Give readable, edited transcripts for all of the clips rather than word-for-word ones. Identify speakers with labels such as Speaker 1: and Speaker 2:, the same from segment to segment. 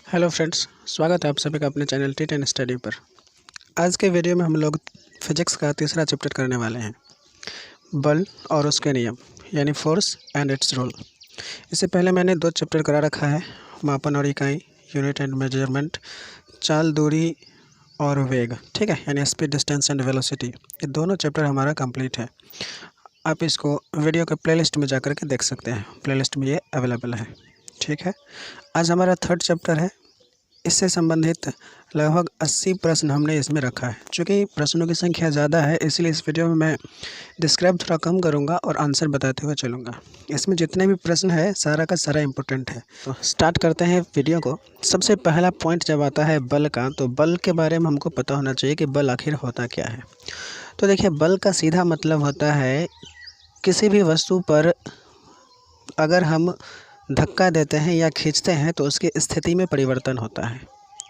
Speaker 1: Hello friends, स्वागत है आप सभी का अपने चैनल टी10 स्टडी पर। आज के वीडियो में हम लोग फिजिक्स का तीसरा चैप्टर करने वाले हैं, बल और उसके नियम यानी फोर्स एंड इट्स रूल। इससे पहले मैंने 2 चैप्टर करा रखा है, मापन और इकाई, यूनिट एंड मेजरमेंट, चाल, दूरी और वेग, ठीक है, यानी स्पीड, डिस्टेंस एंड वेलोसिटी। ये दोनों चैप्टर हमारा कंप्लीट है। आप इसको वीडियो के प्लेलिस्ट में जा कर के देख सकते हैं, प्लेलिस्ट में ये अवेलेबल है, ठीक है। आज हमारा 3rd चैप्टर है। इससे संबंधित लगभग 80 प्रश्न हमने इसमें रखा है। चूँकि प्रश्नों की संख्या ज़्यादा है, इसलिए इस वीडियो में मैं डिस्क्राइब थोड़ा कम करूँगा और आंसर बताते हुए चलूँगा। इसमें जितने भी प्रश्न है सारा का सारा इम्पोर्टेंट है। तो स्टार्ट करते हैं वीडियो को। सबसे पहला पॉइंट जब आता है बल का, तो बल के बारे में हमको पता होना चाहिए कि बल आखिर होता क्या है। तो देखिए, बल का सीधा मतलब होता है किसी भी वस्तु पर अगर हम धक्का देते हैं या खींचते हैं तो उसकी स्थिति में परिवर्तन होता है,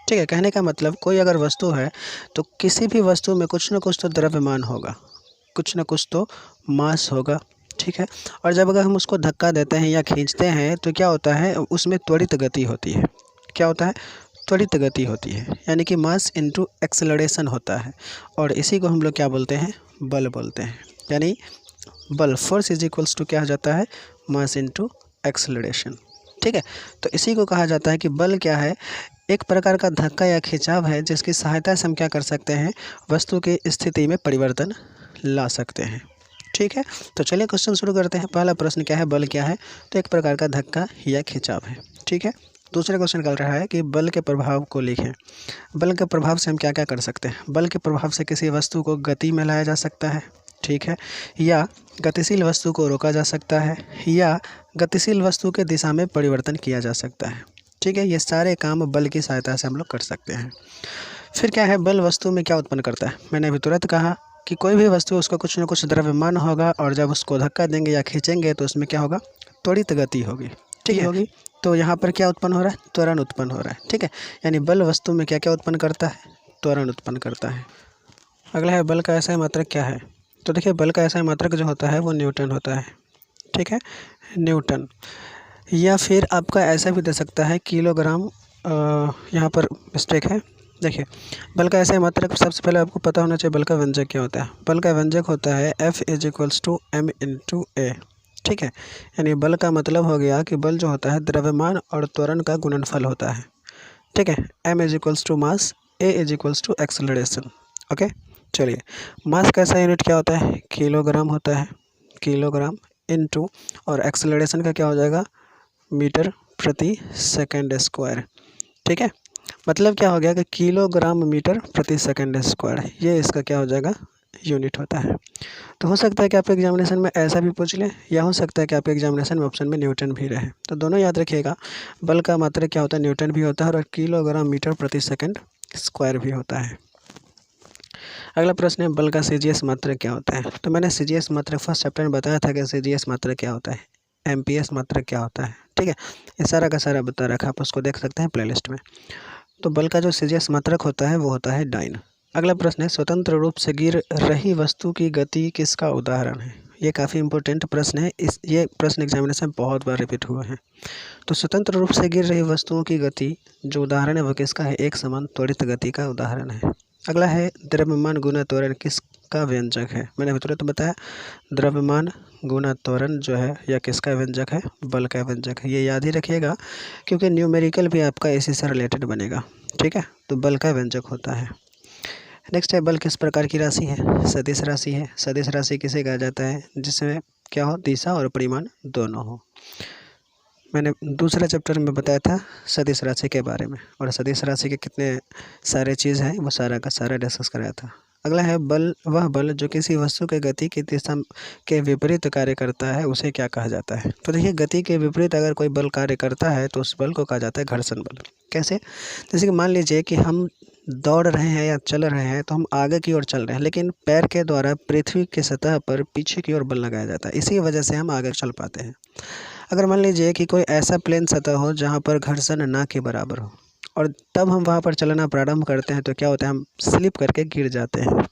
Speaker 1: ठीक है। कहने का मतलब, कोई अगर वस्तु है तो किसी भी वस्तु में कुछ न कुछ तो द्रव्यमान होगा, कुछ न कुछ तो मास होगा, ठीक है। और जब अगर हम उसको धक्का देते हैं या खींचते हैं तो क्या होता है, उसमें त्वरित गति होती है। क्या होता है? त्वरित गति होती है, यानी कि मास इनटू एक्सेलरेशन होता है। और इसी को हम लोग क्या बोलते हैं? बल बोलते हैं। यानी बल, फोर्स इज इक्वल्स टू क्या हो जाता है? मास इनटू एक्सेलरेशन, ठीक है। तो इसी को कहा जाता है कि बल क्या है? एक प्रकार का धक्का या खिंचाव है जिसकी सहायता से हम क्या कर सकते हैं? वस्तु की स्थिति में परिवर्तन ला सकते हैं, ठीक है। तो चलिए क्वेश्चन शुरू करते हैं। पहला प्रश्न क्या है? बल क्या है? तो एक प्रकार का धक्का या खिंचाव है, ठीक है। दूसरा क्वेश्चन कर रहा है कि बल के प्रभाव को लिखें। बल के प्रभाव से हम क्या क्या कर सकते हैं? बल के प्रभाव से किसी वस्तु को गति में लाया जा सकता है, ठीक है, या गतिशील वस्तु को रोका जा सकता है, या गतिशील वस्तु के दिशा में परिवर्तन किया जा सकता है, ठीक है। ये सारे काम बल की सहायता से हम लोग कर सकते हैं। फिर क्या है? बल वस्तु में क्या उत्पन्न करता है? मैंने अभी तुरंत कहा कि कोई भी वस्तु, उसका कुछ न कुछ द्रव्यमान होगा और जब उसको धक्का देंगे या खींचेंगे तो उसमें क्या होगा? त्वरित गति होगी, ठीक है। होगी तो यहाँ पर क्या उत्पन्न हो रहा है? त्वरण उत्पन्न हो रहा है, ठीक है। यानी बल वस्तु में क्या क्या उत्पन्न करता है? त्वरण उत्पन्न करता है। अगला है, बल का ऐसा मात्रक क्या है? तो देखिए, बल का ऐसा मात्रक जो होता है वो न्यूटन होता है, ठीक है, न्यूटन। या फिर आपका ऐसा भी दे सकता है किलोग्राम, यहाँ पर मिस्टेक है। देखिए, बल का ऐसा मात्रक, सबसे पहले आपको पता होना चाहिए बल का व्यंजक क्या होता है। बल का व्यंजक होता है F is equals to M into A, ठीक है। यानी बल का मतलब हो गया कि बल जो होता है द्रव्यमान और त्वरण का गुणनफल होता है, ठीक है। M is equals to mass, A is equals to acceleration, okay. चलिए, मास का ऐसा यूनिट क्या होता है? किलोग्राम होता है, किलोग्राम इनटू, और एक्सेलरेशन का क्या हो जाएगा? मीटर प्रति सेकंड स्क्वायर, ठीक है। मतलब क्या हो गया कि किलोग्राम मीटर प्रति सेकंड स्क्वायर, ये इसका क्या हो जाएगा? यूनिट होता है। तो हो सकता है कि आपके एग्जामिनेशन में ऐसा भी पूछ लें, या हो सकता है कि आपके एग्जामिनेशन में ऑप्शन में न्यूटन भी रहे। तो दोनों याद रखिएगा, बल का मात्रक क्या होता है? न्यूटन भी होता है, और किलोग्राम मीटर प्रति सेकंड स्क्वायर भी होता है। अगला प्रश्न है, बल का CGS मात्रक क्या होता है? तो मैंने CGS मात्रक फर्स्ट चैप्टर में बताया था कि CGS मात्रक क्या होता है, MPS मात्रक क्या होता है, ठीक है। ये सारा का सारा बता रखा, आप उसको देख सकते हैं प्लेलिस्ट में। तो बल का जो CGS मात्रक होता है वो होता है डाइन। अगला प्रश्न है, स्वतंत्र रूप से गिर रही वस्तु की गति किसका उदाहरण है? ये काफ़ी इंपॉर्टेंट प्रश्न है, ये प्रश्न एग्जामिनेशन में बहुत बार रिपीट हुआ है। तो स्वतंत्र रूप से गिर रही वस्तुओं की गति जो उदाहरण है वो किसका है? एक समान त्वरित गति का उदाहरण है। अगला है, द्रव्यमान गुना त्वरण किसका व्यंजक है? मैंने अभी तुरंत बताया, द्रव्यमान गुना त्वरण जो है यह किसका व्यंजक है? बल का व्यंजक है। ये याद ही रखिएगा, क्योंकि न्यूमेरिकल भी आपका इसी से रिलेटेड बनेगा, ठीक है। तो बल का व्यंजक होता है। नेक्स्ट है, बल किस प्रकार की राशि है? सदिश राशि है। सदिश राशि किसे कहा जाता है? जिसमें क्या हो? दिशा और परिमाण दोनों हो। मैंने दूसरा चैप्टर में बताया था सदिश राशि के बारे में, और सदिश राशि के कितने सारे चीज़ हैं वो सारा का सारा डिस्कस कराया था। अगला है, बल वह बल जो किसी वस्तु के गति की दिशा के विपरीत कार्य करता है उसे क्या कहा जाता है? तो देखिए, गति के विपरीत अगर कोई बल कार्य करता है तो उस बल को कहा जाता है घर्षण बल। कैसे? जैसे कि मान लीजिए कि हम दौड़ रहे हैं या चल रहे हैं, तो हम आगे की ओर चल रहे हैं, लेकिन पैर के द्वारा पृथ्वी की सतह पर पीछे की ओर बल लगाया जाता है, इसी वजह से हम आगे चल पाते हैं। अगर मान लीजिए कि कोई ऐसा प्लेन सतह हो जहाँ पर घर्षण ना के बराबर हो, और तब हम वहाँ पर चलना प्रारंभ करते हैं, तो क्या होता है? हम स्लिप करके गिर जाते हैं,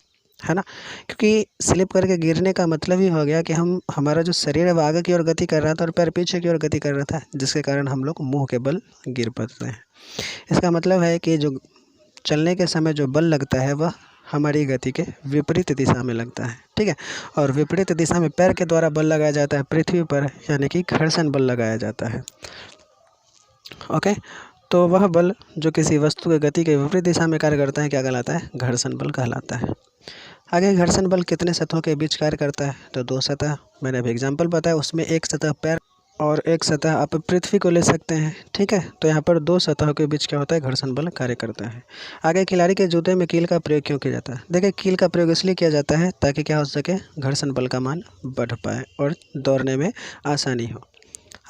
Speaker 1: है ना। क्योंकि स्लिप करके गिरने का मतलब ही हो गया कि हमारा जो शरीर है वो आगे की ओर गति कर रहा था और पैर पीछे की ओर गति कर रहा था, जिसके कारण हम लोग मुंह के बल गिर पड़ते हैं। इसका मतलब है कि जो चलने के समय जो बल लगता है वह हमारी गति के विपरीत दिशा में लगता है, ठीक है। और विपरीत दिशा में पैर के द्वारा बल लगाया जाता है पृथ्वी पर, यानी कि घर्षण बल लगाया जाता है। ओके, तो वह बल जो किसी वस्तु के गति के विपरीत दिशा में कार्य करता है क्या कहलाता है? घर्षण बल कहलाता है। आगे घर्षण बल कितने सतहों के बीच कार्य करता है? तो 2 सतह, मैंने अभी एग्जाम्पल बताया, उसमें एक सतह पैर और एक सतह आप पृथ्वी को ले सकते हैं, ठीक है। तो यहाँ पर 2 सतहों के बीच क्या होता है? घर्षण बल कार्य करता है। आगे खिलाड़ी के जूते में कील का प्रयोग क्यों किया जाता है? देखिए, कील का प्रयोग इसलिए किया जाता है ताकि क्या हो सके? घर्षण बल का मान बढ़ पाए और दौड़ने में आसानी हो।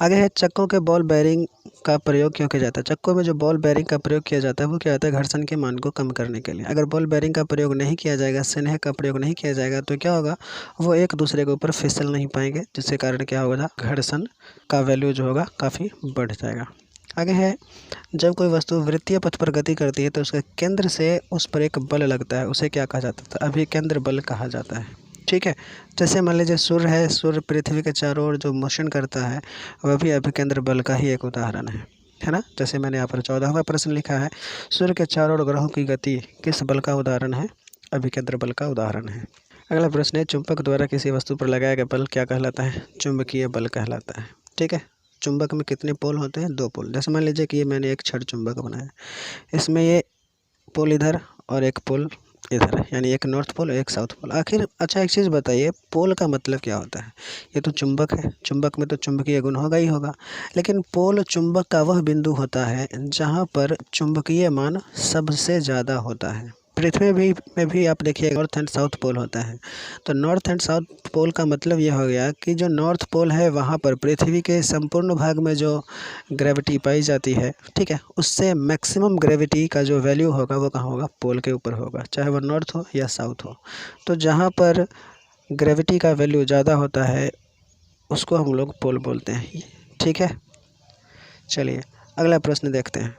Speaker 1: आगे है चक्कों के बॉल बेयरिंग का प्रयोग क्यों किया जाता है? चक्कों में जो बॉल बेयरिंग का प्रयोग किया जाता है वो क्या होता है? घर्षण के मान को कम करने के लिए। अगर बॉल बेयरिंग का प्रयोग नहीं किया जाएगा, स्नेह का प्रयोग नहीं किया जाएगा, तो क्या होगा? वो एक दूसरे के ऊपर फिसल नहीं पाएंगे, जिसके कारण क्या होगा? घर्षण का वैल्यू जो होगा काफ़ी बढ़ जाएगा। आगे है, जब कोई वस्तु वृत्तीय पथ पर गति करती है तो उसके केंद्र से उस पर एक बल लगता है, उसे क्या कहा जाता है? अभिकेंद्र बल कहा जाता है, ठीक है। जैसे मान लीजिए सूर्य है, सूर्य पृथ्वी के चारों ओर जो मोशन करता है वह भी अभिकेंद्र बल का ही एक उदाहरण है ना। जैसे मैंने यहाँ पर 14वां प्रश्न लिखा है, सूर्य के चारों ओर ग्रहों की गति किस बल का उदाहरण है? अभिकेंद्र बल का उदाहरण है। अगला प्रश्न है, चुंबक द्वारा किसी वस्तु पर लगाया गया बल क्या कहलाता है? चुंबकीय बल कहलाता है, ठीक है। चुंबक में कितने पोल होते हैं? 2 पोल। जैसे मान लीजिए कि ये मैंने एक छड़ चुंबक बनाया, इसमें ये पोल इधर और एक पोल इधर है, यानी एक नॉर्थ पोल एक साउथ पोल। आखिर अच्छा एक चीज़ बताइए, पोल का मतलब क्या होता है? ये तो चुंबक है, चुंबक में तो चुंबकीय गुण होगा ही होगा, लेकिन पोल चुंबक का वह बिंदु होता है जहाँ पर चुंबकीय मान सबसे ज़्यादा होता है। पृथ्वी में भी आप देखिए नॉर्थ एंड साउथ पोल होता है, तो नॉर्थ एंड साउथ पोल का मतलब ये हो गया कि जो नॉर्थ पोल है वहाँ पर पृथ्वी के संपूर्ण भाग में जो ग्रेविटी पाई जाती है, ठीक है, उससे मैक्सिमम ग्रेविटी का जो वैल्यू होगा वो कहाँ होगा? पोल के ऊपर होगा, चाहे वो नॉर्थ हो या साउथ हो। तो जहाँ पर ग्रेविटी का वैल्यू ज़्यादा होता है उसको हम लोग पोल बोलते हैं, ठीक है। चलिए अगला प्रश्न देखते हैं।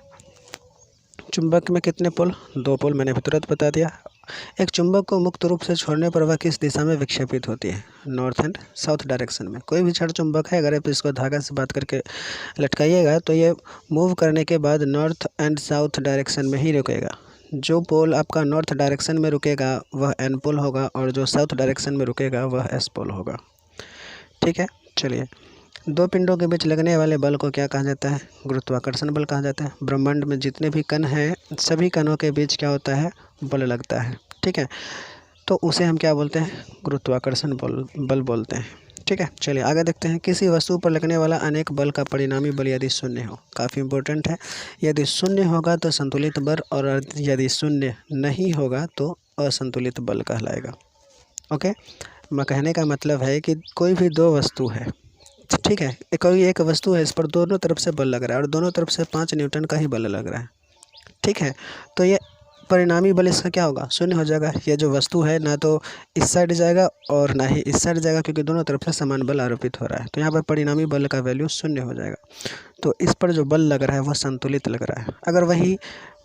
Speaker 1: चुंबक में कितने पोल? 2 पोल, मैंने भी तुरंत बता दिया। एक चुंबक को मुक्त रूप से छोड़ने पर वह किस दिशा में विक्षेपित होती है? नॉर्थ एंड साउथ डायरेक्शन में। कोई भी छड़ चुंबक है, अगर आप इसको धागा से बांध करके लटकाइएगा तो ये मूव करने के बाद नॉर्थ एंड साउथ डायरेक्शन में ही रुकेगा। जो पोल आपका नॉर्थ डायरेक्शन में रुकेगा वह एन पोल होगा और जो साउथ डायरेक्शन में रुकेगा वह एस पोल होगा, ठीक है। चलिए, 2 पिंडों के बीच लगने वाले बल को क्या कहा जाता है? गुरुत्वाकर्षण बल कहा जाता है। ब्रह्मांड में जितने भी कण हैं सभी कणों के बीच क्या होता है? बल लगता है, ठीक है। तो उसे हम क्या बोलते हैं? गुरुत्वाकर्षण बल बोलते हैं, ठीक है। चलिए आगे देखते हैं। किसी वस्तु पर लगने वाला अनेक बल का परिणामी बल यदि शून्य हो, काफ़ी इंपॉर्टेंट है। यदि शून्य होगा तो संतुलित बल, और यदि शून्य नहीं होगा तो असंतुलित बल कहलाएगा। ओके, मैं कहने का मतलब है कि कोई भी 2 वस्तु है, ठीक है, कोई एक वस्तु है, इस पर दोनों तरफ से बल लग रहा है और दोनों तरफ से 5 न्यूटन का ही बल लग रहा है, ठीक है। तो ये परिणामी बल इसका क्या होगा? शून्य हो जाएगा। ये जो वस्तु है ना तो इस साइड जाएगा और ना ही इस साइड जाएगा, क्योंकि दोनों तरफ से समान बल आरोपित हो रहा है। तो यहाँ पर परिणामी बल का वैल्यू शून्य हो जाएगा। तो इस पर जो बल लग रहा है वह संतुलित लग रहा है। अगर वही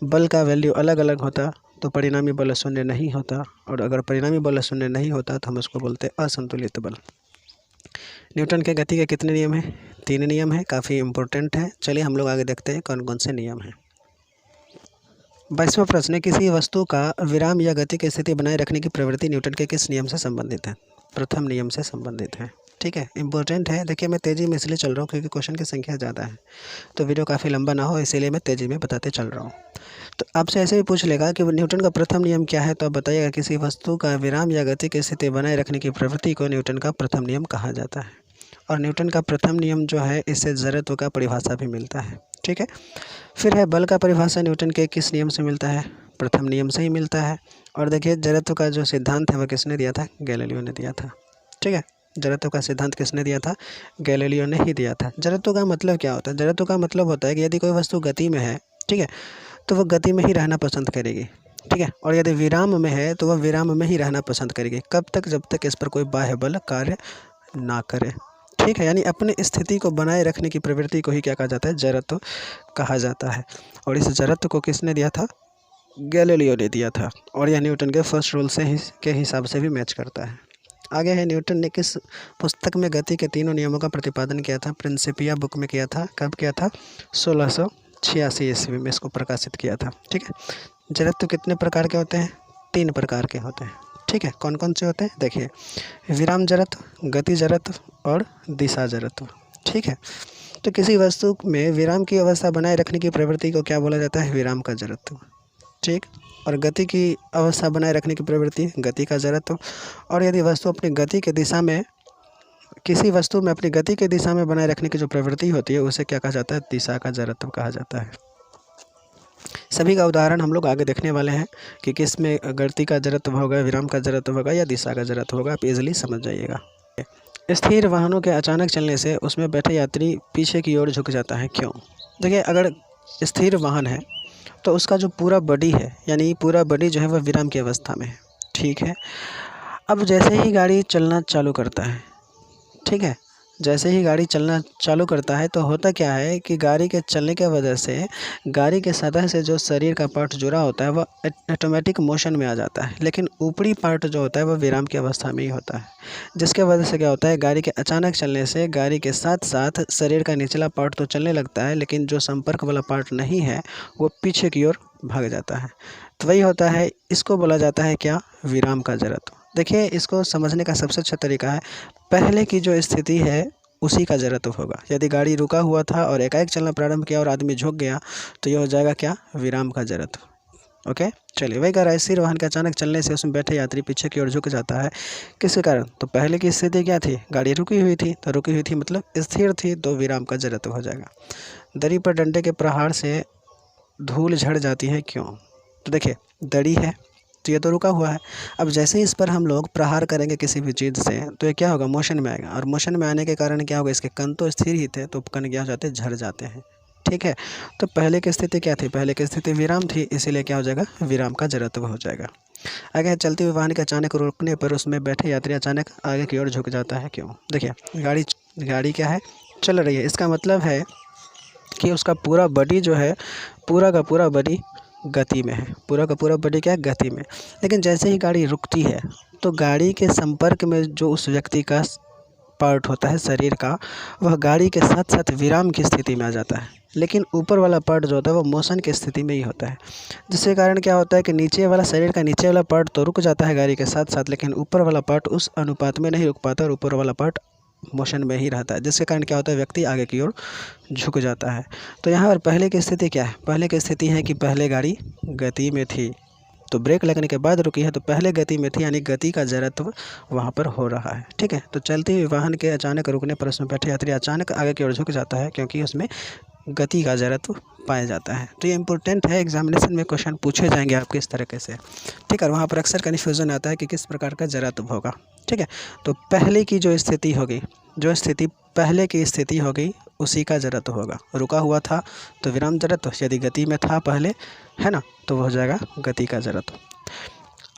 Speaker 1: बल का वैल्यू अलग अलग होता तो परिणामी बल शून्य नहीं होता, और अगर परिणामी बल शून्य नहीं होता तो हम उसको बोलते असंतुलित बल। न्यूटन के गति के कितने नियम हैं? 3 नियम हैं, काफ़ी इंपॉर्टेंट है। चलिए हम लोग आगे देखते हैं कौन कौन से नियम हैं। 22वां प्रश्न है, किसी वस्तु का विराम या गति की स्थिति बनाए रखने की प्रवृत्ति न्यूटन के किस नियम से संबंधित है? प्रथम नियम से संबंधित है, ठीक है, इंपॉर्टेंट है। देखिए मैं तेज़ी में इसलिए चल रहा हूँ क्योंकि क्वेश्चन की संख्या ज़्यादा है, तो वीडियो काफ़ी लंबा ना हो इसीलिए मैं तेज़ी में बताते चल रहा हूँ। तो आपसे ऐसे भी पूछ लेगा कि न्यूटन का प्रथम नियम क्या है, तो आप बताइएगा किसी वस्तु का विराम या गति की स्थिति बनाए रखने की प्रवृत्ति को न्यूटन का प्रथम नियम कहा जाता है। और न्यूटन का प्रथम नियम जो है इससे जड़त्व का परिभाषा भी मिलता है, ठीक है। फिर है बल का परिभाषा न्यूटन के किस नियम से मिलता है? प्रथम नियम से ही मिलता है। और देखिए जड़त्व का जो सिद्धांत है वह किसने दिया था? गैलीलियो ने दिया था, ठीक है। जड़त्व का सिद्धांत किसने दिया था? गैलीलियो ने ही दिया था। जड़त्व का मतलब क्या होता है? जड़त्व का मतलब होता है कि यदि कोई वस्तु गति में है, ठीक है, तो वह गति में ही रहना पसंद करेगी, ठीक है। और यदि विराम में है तो वह विराम में ही रहना पसंद करेगी। कब तक? जब तक इस पर कोई बाह्य बल कार्य ना करे, ठीक है। यानी अपनी स्थिति को बनाए रखने की प्रवृत्ति को ही क्या कहा जाता है? जड़त्व कहा जाता है। और इस जड़त्व को किसने दिया था? गैलीलियो ने दिया था और यह न्यूटन के फर्स्ट रूल के हिसाब से भी मैच करता है। आगे है, न्यूटन ने किस पुस्तक में गति के तीनों नियमों का प्रतिपादन किया था? प्रिंसिपिया बुक में किया था। कब किया था? 1686 ईस्वी में इसको प्रकाशित किया था। ठीक है। जड़त्व कितने प्रकार के होते हैं? 3 प्रकार के होते हैं। ठीक है। कौन कौन से होते हैं? देखिए, विराम जड़त्व, गति जड़त्व और दिशा जड़त्व। ठीक है। तो किसी वस्तु में विराम की अवस्था बनाए रखने की प्रवृत्ति को क्या बोला जाता है? विराम का जड़त्व। ठीक। और गति की अवस्था बनाए रखने की प्रवृत्ति, गति का जड़त्व। और यदि वस्तु अपनी गति के दिशा में, किसी वस्तु में अपनी गति के दिशा में बनाए रखने की जो प्रवृत्ति होती है उसे क्या कहा जाता है? दिशा का जड़त्व कहा जाता है। सभी का उदाहरण हम लोग आगे देखने वाले हैं कि किस में गति का जड़त्व होगा, विराम का जड़त्व होगा या दिशा का जड़त्व होगा। आप इजीली समझ जाइएगा। स्थिर वाहनों के अचानक चलने से उसमें बैठे यात्री पीछे की ओर झुक जाता है, क्यों? देखिए, अगर स्थिर वाहन है तो उसका जो पूरा बॉडी है, यानी पूरा बॉडी जो है वह विराम की अवस्था में है। ठीक है। अब जैसे ही गाड़ी चलना चालू करता है, ठीक है, जैसे ही गाड़ी चलना चालू करता है तो होता क्या है कि गाड़ी के चलने की वजह से गाड़ी के सतह से जो शरीर का पार्ट जुड़ा होता है वह ऑटोमेटिक मोशन में आ जाता है, लेकिन ऊपरी पार्ट जो होता है वह विराम की अवस्था में ही होता है। जिसके वजह से क्या होता है, गाड़ी के अचानक चलने से गाड़ी के साथ साथ शरीर का निचला पार्ट तो चलने लगता है, लेकिन जो संपर्क वाला पार्ट नहीं है वो पीछे की ओर भाग जाता है। तो वही होता है, इसको बोला जाता है क्या? विराम का जड़त्व। देखिए, इसको समझने का सबसे अच्छा तरीका है, पहले की जो स्थिति है उसी का जड़त्व होगा। यदि गाड़ी रुका हुआ था और एकाएक चलना प्रारंभ किया और आदमी झुक गया तो यह हो जाएगा क्या? विराम का जड़त्व। ओके, चलिए, वही कह रहा है, स्थिर वाहन के अचानक चलने से उसमें बैठे यात्री पीछे की ओर झुक जाता है। किस कारण? तो पहले की स्थिति क्या थी? गाड़ी रुकी हुई थी, तो रुकी हुई थी मतलब स्थिर थी, तो विराम का जड़त्व हो जाएगा। दरी पर डंडे के प्रहार से धूल झड़ जाती है, क्यों? तो देखिए, दड़ी है तो ये तो रुका हुआ है। अब जैसे ही इस पर हम लोग प्रहार करेंगे किसी भी चीज़ से तो ये क्या होगा? मोशन में आएगा, और मोशन में आने के कारण क्या होगा? इसके कण तो स्थिर ही थे, तो कण क्या हो जाते हैं? झड़ जाते हैं। ठीक है। तो पहले की स्थिति क्या थी? पहले की स्थिति विराम थी, इसीलिए क्या हो जाएगा? विराम का जड़त्व हो जाएगा। आगे, चलती हुई वाहन के अचानक रुकने पर उसमें बैठे यात्री अचानक आगे की ओर झुक जाता है, क्यों? देखिए, गाड़ी क्या है? चल रही है। इसका मतलब है कि उसका पूरा बॉडी जो है, पूरा का पूरा बॉडी गति में है। पूरा का पूरा बॉडी क्या है? गति में। लेकिन जैसे ही गाड़ी रुकती है तो गाड़ी के संपर्क में जो उस व्यक्ति का पार्ट होता है शरीर का, वह गाड़ी के साथ साथ विराम की स्थिति में आ जाता है, लेकिन ऊपर वाला पार्ट जो होता है वो मोशन की स्थिति में ही होता है। जिसके कारण क्या होता है कि नीचे वाला, शरीर का नीचे वाला पार्ट तो रुक जाता है गाड़ी के साथ साथ, लेकिन ऊपर वाला पार्ट उस अनुपात में नहीं रुक पाता और ऊपर वाला पार्ट मोशन में ही रहता है, जिसके कारण क्या होता है? व्यक्ति आगे की ओर झुक जाता है। तो यहाँ पर पहले की स्थिति क्या है? पहले की स्थिति है कि पहले गाड़ी गति में थी, तो ब्रेक लगने के बाद रुकी है, तो पहले गति में थी, यानी गति का जड़त्व वहाँ पर हो रहा है। ठीक है। तो चलती हुई वाहन के अचानक रुकने पर उसमें बैठे यात्री अचानक आगे की ओर झुक जाता है, क्योंकि उसमें गति का जड़त्व पाया जाता है। तो ये इंपॉर्टेंट है, एग्जामिनेशन में क्वेश्चन पूछे जाएंगे आपके इस तरीके से। ठीक है। वहाँ पर अक्सर कन्फ्यूज़न आता है कि किस प्रकार का जड़त्व होगा। ठीक है। तो पहले की जो स्थिति होगी, जो स्थिति पहले की स्थिति होगी उसी का जड़त्व होगा। रुका हुआ था तो विराम जड़त्व, यदि गति में था पहले, है ना, तो वो हो जाएगा गति का जड़त्व।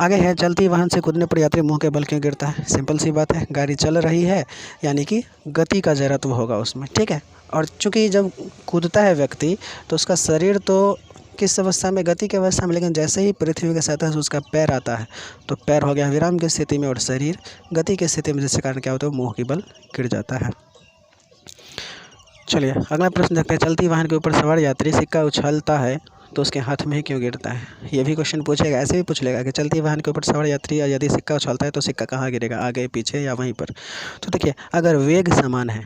Speaker 1: आगे है, चलती वाहन से कूदने पर यात्री मुंह के बल क्यों गिरता है? सिंपल सी बात है, गाड़ी चल रही है यानी कि गति का जड़त्व होगा उसमें। ठीक है। और चूंकि जब कूदता है व्यक्ति तो उसका शरीर तो किस अवस्था में? गति की अवस्था में, लेकिन जैसे ही पृथ्वी के सतह से उसका पैर आता है तो पैर हो गया विराम की स्थिति में और शरीर गति की स्थिति में, जिसके कारण क्या होता है? मुंह की बल गिर जाता है। चलिए, अगला प्रश्न देखते हैं। चलती वाहन के ऊपर सवार यात्री सिक्का उछालता है तो उसके हाथ में ही क्यों गिरता है? ये भी क्वेश्चन पूछेगा, ऐसे भी पूछ लेगा कि चलती वाहन के ऊपर सवार यात्री यदि सिक्का उछालता है तो सिक्का कहाँ गिरेगा? आगे, पीछे या वहीं पर? तो देखिए, अगर वेग समान है,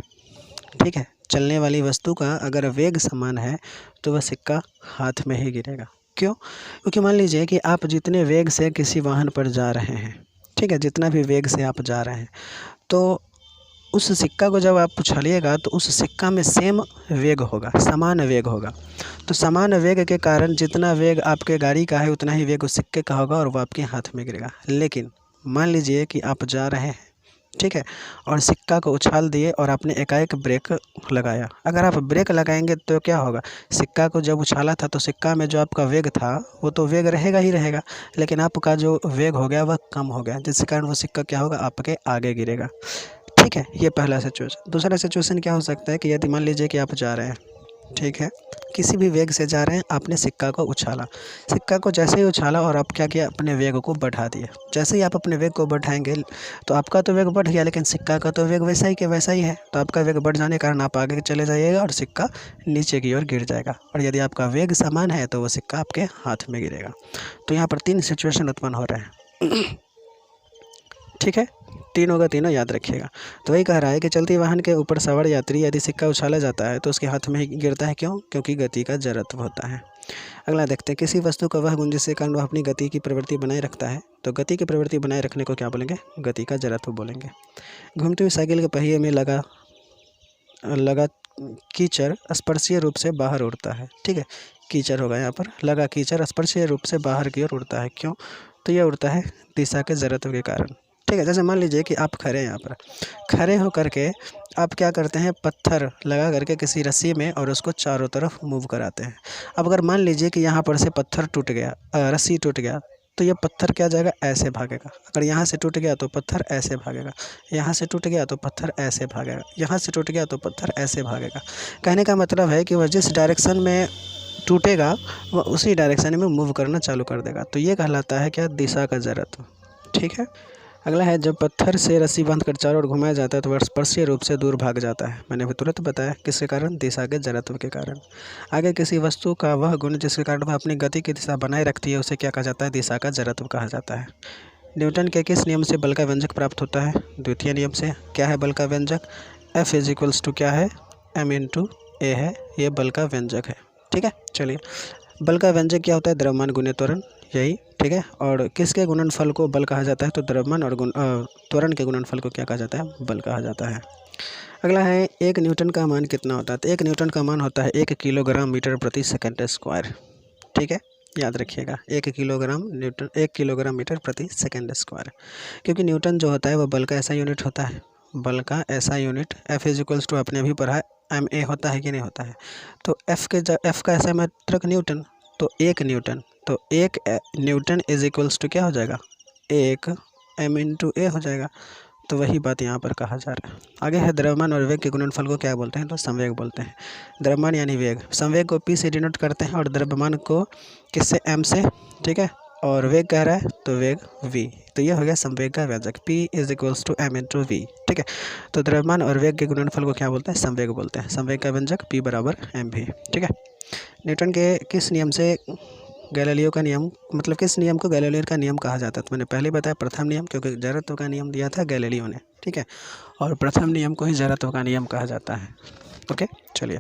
Speaker 1: ठीक है, चलने वाली वस्तु का अगर वेग समान है तो वह सिक्का हाथ में ही गिरेगा। क्यों? क्योंकि मान लीजिए कि आप जितने वेग से किसी वाहन पर जा रहे हैं, ठीक है, जितना भी वेग से आप जा रहे हैं, तो उस सिक्का को जब आप उछालिएगा तो उस सिक्का में सेम वेग होगा, समान वेग होगा। तो समान वेग के कारण जितना वेग आपके गाड़ी का है उतना ही वेग उस सिक्के का होगा और वो आपके हाथ में गिरेगा। लेकिन मान लीजिए कि आप जा रहे हैं, ठीक है, और सिक्का को उछाल दिए और आपने एकाएक ब्रेक लगाया। अगर आप ब्रेक लगाएंगे तो क्या होगा? सिक्का को जब उछाला था तो सिक्का में जो आपका वेग था वो तो वेग रहेगा ही रहेगा, लेकिन आपका जो वेग हो गया वह कम हो गया, जिसके कारण वो सिक्का क्या होगा? आपके आगे गिरेगा। ठीक है, ये पहला सिचुएशन। दूसरा सिचुएशन क्या हो सकता है कि यदि मान लीजिए कि आप जा रहे हैं, ठीक है, किसी भी वेग से जा रहे हैं, आपने सिक्का को उछाला, सिक्का को जैसे ही उछाला और आप क्या किया, अपने वेग को बढ़ा दिया। जैसे ही आप अपने वेग को बढ़ाएंगे तो आपका तो वेग बढ़ गया, लेकिन सिक्का का तो वेग वैसा ही के वैसा ही है, तो आपका वेग बढ़ जाने के कारण आप आगे चले जाइएगा और सिक्का नीचे की ओर गिर जाएगा। और यदि आपका वेग समान है तो वो सिक्का आपके हाथ में गिरेगा। तो यहाँ पर 3 सिचुएशन उत्पन्न हो रहे हैं। ठीक है, तीनों का तीनों याद रखिएगा। तो वही कह रहा है कि चलती वाहन के ऊपर सवार यात्री यदि सिक्का उछाला जाता है तो उसके हाथ में ही गिरता है। क्यों? क्योंकि गति का जड़त्व होता है। अगला देखते हैं, किसी वस्तु का वह गुण जिसके कारण वह अपनी गति की प्रवृत्ति बनाए रखता है। तो गति की प्रवृत्ति बनाए रखने को क्या बोलेंगे? गति का जड़त्व बोलेंगे। घूमती हुई साइकिल के पहिए में लगा कीचड़ स्पर्शीय रूप से बाहर उड़ता है। ठीक है, कीचड़ होगा यहाँ पर, लगा कीचड़ स्पर्शीय रूप से बाहर की ओर उड़ता है। क्यों? तो यह उड़ता है दिशा के जड़त्व के कारण। ठीक है, जैसे मान लीजिए कि आप खड़े हैं, यहाँ पर खड़े हो करके आप क्या करते हैं, पत्थर लगा करके किसी रस्सी में और उसको चारों तरफ मूव कराते हैं। अब अगर मान लीजिए कि यहाँ पर से पत्थर टूट गया, रस्सी टूट गया, तो ये पत्थर क्या जाएगा, ऐसे भागेगा। अगर यहाँ से टूट गया तो पत्थर ऐसे भागेगा, यहाँ से टूट गया तो पत्थर ऐसे भागेगा, यहाँ से टूट गया तो पत्थर ऐसे भागेगा। कहने का मतलब है कि वह जिस डायरेक्शन में टूटेगा वह उसी डायरेक्शन में मूव करना चालू कर देगा। तो ये कहलाता है क्या, दिशा का जड़त्व। ठीक है, अगला है, जब पत्थर से रस्सी बांधकर चारों ओर घुमाया जाता है तो वह स्पर्शीय रूप से दूर भाग जाता है। मैंने अभी तुरंत बताया, किसके कारण? दिशा के जड़त्व के कारण। आगे, किसी वस्तु का वह गुण जिसके कारण वह अपनी गति की दिशा बनाए रखती है उसे क्या कहा जाता है? दिशा का जड़त्व कहा जाता है। न्यूटन के किस नियम से बल का व्यंजक प्राप्त होता है? द्वितीय नियम से। क्या है बल का व्यंजक? F इज टू क्या है, m/a है, ये बल का व्यंजक है। ठीक है, चलिए, बल का व्यंजक क्या होता है? द्रव्यमान गुने त्वरण, यही। ठीक है, और किसके गुणनफल को बल कहा जाता है? तो द्रव्यमान और त्वरण के गुणनफल को क्या कहा जाता है? बल कहा जाता है। अगला है, 1 न्यूटन का मान कितना होता है? तो 1 न्यूटन का मान होता है 1 किलोग्राम मीटर प्रति सेकंड स्क्वायर। ठीक है, याद रखिएगा, 1 किलोग्राम मीटर प्रति सेकंड स्क्वायर। क्योंकि न्यूटन जो होता है वह बल का ऐसा यूनिट होता है, बल का ऐसा यूनिट। F इज टू आपने अभी पढ़ा है, ma होता है कि नहीं होता है? तो F का ऐसा मात्रक न्यूटन, तो 1 न्यूटन, तो 1 न्यूटन इज टू क्या हो जाएगा? 1 m/a हो जाएगा। तो वही बात यहाँ पर कहा जा रहा है। आगे है, द्रव्यमान और वेग के गुणनफल को क्या बोलते हैं? तो संवेग बोलते हैं। द्रव्यमान यानी वेग, संवेग को p से डिनोट करते हैं और द्रव्यमान को किससे? m से। ठीक है, और वेग कह रहा है तो वेग v, तो ये हो गया संवेग का व्यंजक, p इज टू m/v। ठीक है, तो द्रव्यमान और वेग के गुणनफल को क्या बोलते हैं? संवेग बोलते हैं। संवेग का व्यंजक p बराबर mv। ठीक है, न्यूटन के किस नियम से गैलीलियो का नियम, मतलब किस नियम को गैलीलियो का नियम कहा जाता है? तो मैंने पहले बताया प्रथम नियम, क्योंकि जड़त्व का नियम दिया था गैलीलियो ने। ठीक है, और प्रथम नियम को ही जड़त्व का नियम कहा जाता है। ओके, चलिए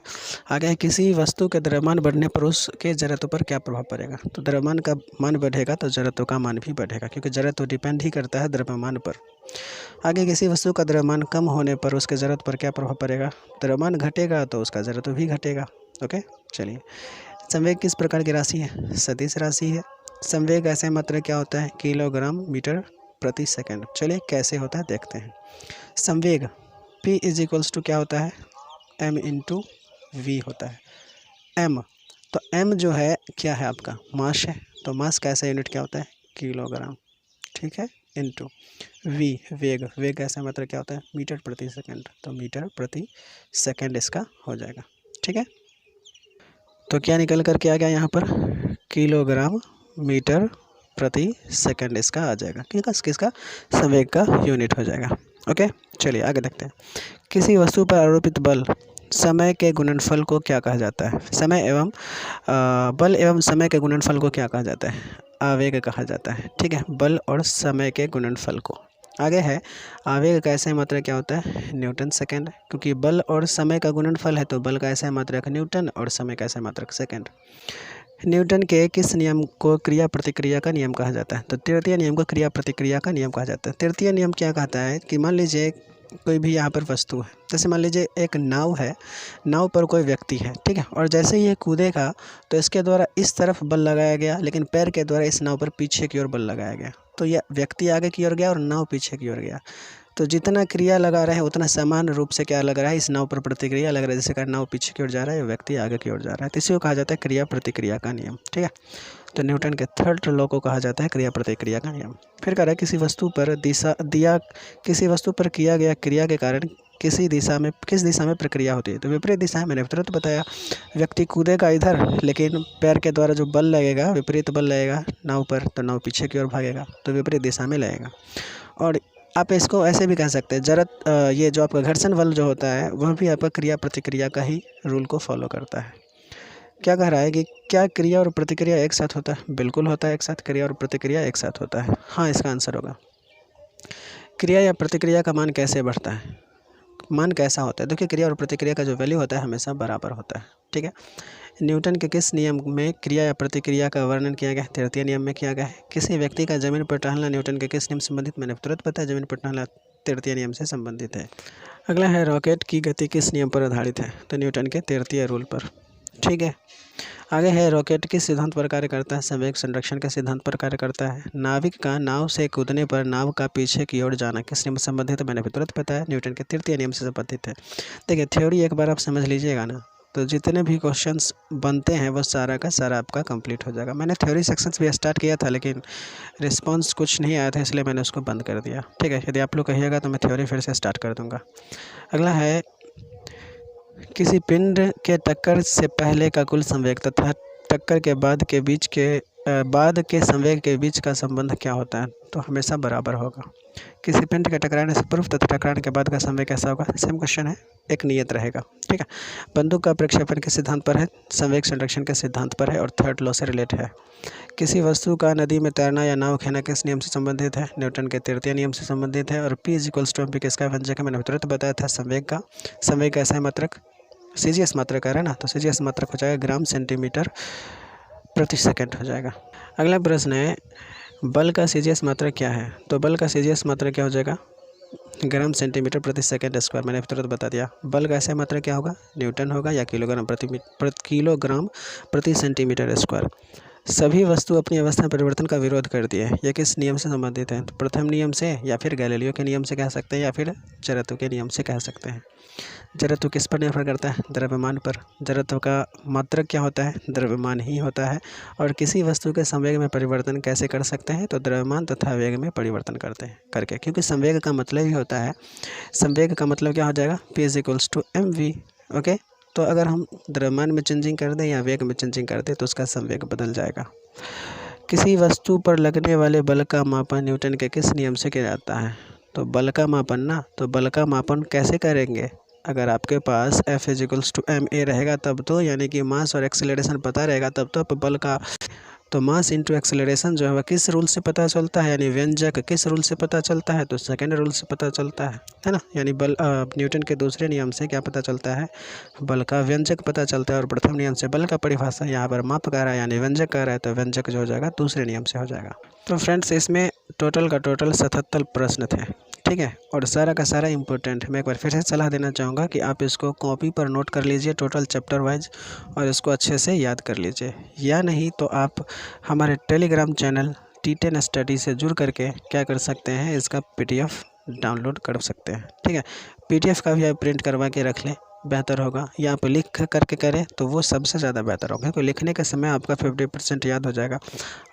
Speaker 1: आगे है, किसी वस्तु के द्रव्यमान बढ़ने पर उसके जड़त्व पर क्या प्रभाव पड़ेगा? तो द्रव्यमान का मान बढ़ेगा तो जड़त्व का मान भी बढ़ेगा, क्योंकि जड़त्व डिपेंड ही करता है द्रव्यमान पर। आगे, किसी वस्तु का द्रव्यमान कम होने पर उसके जड़त्व पर क्या प्रभाव पड़ेगा? द्रव्यमान घटेगा तो उसका जड़त्व भी घटेगा। ओके, चलिए, संवेग किस प्रकार की राशि है? सदिश राशि है। संवेग ऐसे मात्रक क्या होता है? किलोग्राम मीटर प्रति सेकंड। चलिए कैसे होता है देखते हैं। संवेग p इज टू क्या होता है? m/v होता है। m, तो m जो है क्या है? आपका मास है, तो मास का ऐसा यूनिट क्या होता है? किलोग्राम। ठीक है, इंटू v वेग, वेग ऐसा मात्रक क्या होता है? मीटर प्रति सेकंड, तो मीटर प्रति सेकंड इसका हो जाएगा। ठीक है, तो क्या निकल कर के आ गया यहाँ पर? किलोग्राम मीटर प्रति सेकंड इसका आ जाएगा, किसका? संवेग का यूनिट हो जाएगा। ओके, चलिए आगे देखते हैं। किसी वस्तु पर आरोपित बल समय के गुणनफल को क्या कहा जाता है? समय एवं बल एवं समय के गुणनफल को क्या कहा जाता है? आवेग कहा जाता है। ठीक है, बल और समय के गुणनफल को। आगे है, आवेग का ऐसा मात्रक क्या होता है? न्यूटन सेकंड, क्योंकि बल और समय का गुणनफल है तो बल का ऐसा मात्रक न्यूटन और समय का ऐसा मात्रक सेकंड। न्यूटन के किस नियम को क्रिया प्रतिक्रिया का नियम कहा जाता है? तो तृतीय नियम को क्रिया प्रतिक्रिया का नियम कहा जाता है। तृतीय नियम क्या कहता है कि मान लीजिए कोई भी यहाँ पर वस्तु है, जैसे मान लीजिए एक नाव है, नाव पर कोई व्यक्ति है। ठीक है, और जैसे ही ये कूदेगा तो इसके द्वारा इस तरफ बल लगाया गया, लेकिन पैर के द्वारा इस नाव पर पीछे की ओर बल लगाया गया, तो यह व्यक्ति आगे की ओर गया और नाव पीछे की ओर गया। तो जितना क्रिया लगा रहे हैं उतना समान रूप से क्या लग रहा है? इस नाव पर प्रतिक्रिया लग रहा है। जैसे कि नाव पीछे की ओर जा रहा है, व्यक्ति आगे की ओर जा रहा है, तो इसी को कहा जाता है क्रिया प्रतिक्रिया का नियम। ठीक है, तो न्यूटन के थर्ड लॉ को कहा जाता है क्रिया प्रतिक्रिया का नियम। फिर कह रहा है, किसी वस्तु पर किया गया क्रिया के कारण किस दिशा में प्रक्रिया होती है? तो विपरीत दिशा है, मैंने तुरंत बताया। व्यक्ति कूदेगा इधर, लेकिन पैर के द्वारा जो बल लगेगा, विपरीत बल लगेगा नाव पर, तो नाव पीछे की ओर भागेगा, तो विपरीत दिशा में लगेगा। और आप इसको ऐसे भी कह सकते हैं, ये जो आपका घर्षण बल जो होता है वह भी आपका क्रिया प्रतिक्रिया का ही रूल को फॉलो करता है। क्या कह रहा है कि क्या क्रिया और प्रतिक्रिया एक साथ होता है? बिल्कुल होता है, एक साथ क्रिया और प्रतिक्रिया एक साथ होता है। हाँ, इसका आंसर होगा। क्रिया या प्रतिक्रिया का मान कैसे बढ़ता है? मान कैसा होता है? देखिए, क्रिया और प्रतिक्रिया का जो वैल्यू होता है हमेशा बराबर होता है। ठीक है। न्यूटन के किस नियम में क्रिया या प्रतिक्रिया का वर्णन किया गया है? तृतीय नियम में किया गया है। किसी व्यक्ति का जमीन पर टहलना न्यूटन के किस नियम से संबंधित? मैंने तुरंत बताया, जमीन पर टहलना तृतीय नियम से संबंधित है। अगला है, रॉकेट की गति किस नियम पर आधारित है? तो न्यूटन के तृतीय रूल पर। ठीक है। आगे है, रॉकेट किस सिद्धांत पर कार्य करता है? संवेग संरक्षण के सिद्धांत पर कार्य करता है। नाविक का नाव से कूदने पर नाव का पीछे की ओर जाना किस नियम से संबंधित है? मैंने भी तुरंत बताया, न्यूटन के तृतीय नियम से संबंधित है। देखिए, थ्योरी एक बार आप समझ लीजिएगा ना, तो जितने भी क्वेश्चंस बनते हैं वो सारा का सारा आपका कंप्लीट हो जाएगा। मैंने थ्योरी सेक्शंस भी स्टार्ट किया था, लेकिन रिस्पॉन्स कुछ नहीं आया था, इसलिए मैंने उसको बंद कर दिया। ठीक है, यदि आप लोग कहिएगा तो मैं थ्योरी फिर से स्टार्ट कर दूँगा। अगला है, किसी पिंड के टक्कर से पहले का कुल संवेग तथा टक्कर के बाद के संवेग के बीच का संबंध क्या होता है? तो हमेशा बराबर होगा। किसी पिंड के टकराने से पूर्व तथा टकराने के बाद का संवेग कैसा होगा? सेम क्वेश्चन है, एक नियत रहेगा। ठीक है। बंदूक का प्रक्षेपण किस सिद्धांत पर है? संवेग संरक्षण के सिद्धांत पर है और थर्ड लॉ से रिलेट है। किसी वस्तु का नदी में तैरना या नाव खेना किस नियम से संबंधित है? न्यूटन के तृतीय नियम से संबंधित है। और P = mv किसका व्यंजक है? मैंने तुरंत बताया था, संवेग का। संवेग कैसा है मात्रक? CGS मात्रक कह रहा है ना, तो CGS मात्रक हो जाएगा ग्राम सेंटीमीटर प्रति सेकंड हो जाएगा। अगला प्रश्न है, बल का CGS मात्रक क्या है? तो बल का CGS मात्रक क्या हो जाएगा? ग्राम सेंटीमीटर प्रति सेकंड स्क्वायर। मैंने तुरंत बता दिया। बल का ऐसा मात्रक क्या होगा? न्यूटन होगा या किलोग्राम प्रति सेंटीमीटर स्क्वायर। सभी वस्तु अपनी अवस्था में परिवर्तन का विरोध करती है, यह किस नियम से संबंधित है? तो प्रथम नियम से, या फिर गैलीलियो के नियम से कह सकते हैं, या फिर जड़त्व के नियम से कह सकते हैं। जड़त्व किस पर निर्भर करता है? द्रव्यमान पर। जड़त्व का मात्रक क्या होता है? द्रव्यमान ही होता है। और किसी वस्तु के संवेग में परिवर्तन कैसे कर सकते हैं? तो द्रव्यमान तथा वेग में परिवर्तन करके, क्योंकि संवेग का मतलब ही होता है, संवेग का मतलब क्या हो जाएगा? P = mv। ओके, तो अगर हम द्रव्यमान में चेंजिंग कर दें या वेग में चेंजिंग कर दें तो उसका संवेग बदल जाएगा। किसी वस्तु पर लगने वाले बल का मापन न्यूटन के किस नियम से किया जाता है? तो बल का मापन ना, तो बल का मापन कैसे करेंगे? अगर आपके पास F = ma रहेगा तब तो, यानी कि मास और एक्सेलरेशन पता रहेगा तब तो बल का, तो मास इंटू एक्सेलरेशन जो है वह किस रूल से पता चलता है? यानी व्यंजक किस रूल से पता चलता है? तो सेकंड रूल से पता चलता है ना। यानी बल न्यूटन के दूसरे नियम से क्या पता चलता है? बल का व्यंजक पता चलता है। और प्रथम नियम से बल का परिभाषा यहाँ पर माप कर रहा है, यानी व्यंजक कर रहा है, तो व्यंजक जो हो जाएगा दूसरे नियम से हो जाएगा। तो फ्रेंड्स, इसमें टोटल 77 प्रश्न थे। ठीक है, और सारा का सारा इम्पोर्टेंट है। मैं एक बार फिर से सलाह देना चाहूँगा कि आप इसको कॉपी पर नोट कर लीजिए टोटल चैप्टर वाइज, और इसको अच्छे से याद कर लीजिए। या नहीं तो आप हमारे टेलीग्राम चैनल T10 स्टडी से जुड़ करके क्या कर सकते हैं, इसका PDF डाउनलोड कर सकते हैं। ठीक है, PDF का भी आप प्रिंट करवा के रख लें, बेहतर होगा। या आप लिख करके करें तो वो सबसे ज़्यादा बेहतर होगा, क्योंकि लिखने के समय आपका 50% याद हो जाएगा,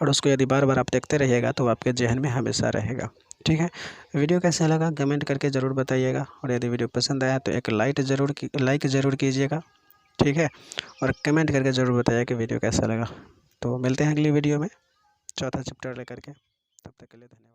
Speaker 1: और उसको यदि बार बार आप देखते रहिएगा तो आपके जहन में हमेशा रहेगा। ठीक है, वीडियो कैसा लगा कमेंट करके ज़रूर बताइएगा, और यदि वीडियो पसंद आया तो एक लाइक ज़रूर कीजिएगा। ठीक है, और कमेंट करके ज़रूर बताइए कि वीडियो कैसा लगा। तो मिलते हैं अगली वीडियो में चौथा चैप्टर लेकर के, तब तक के लिए धन्यवाद।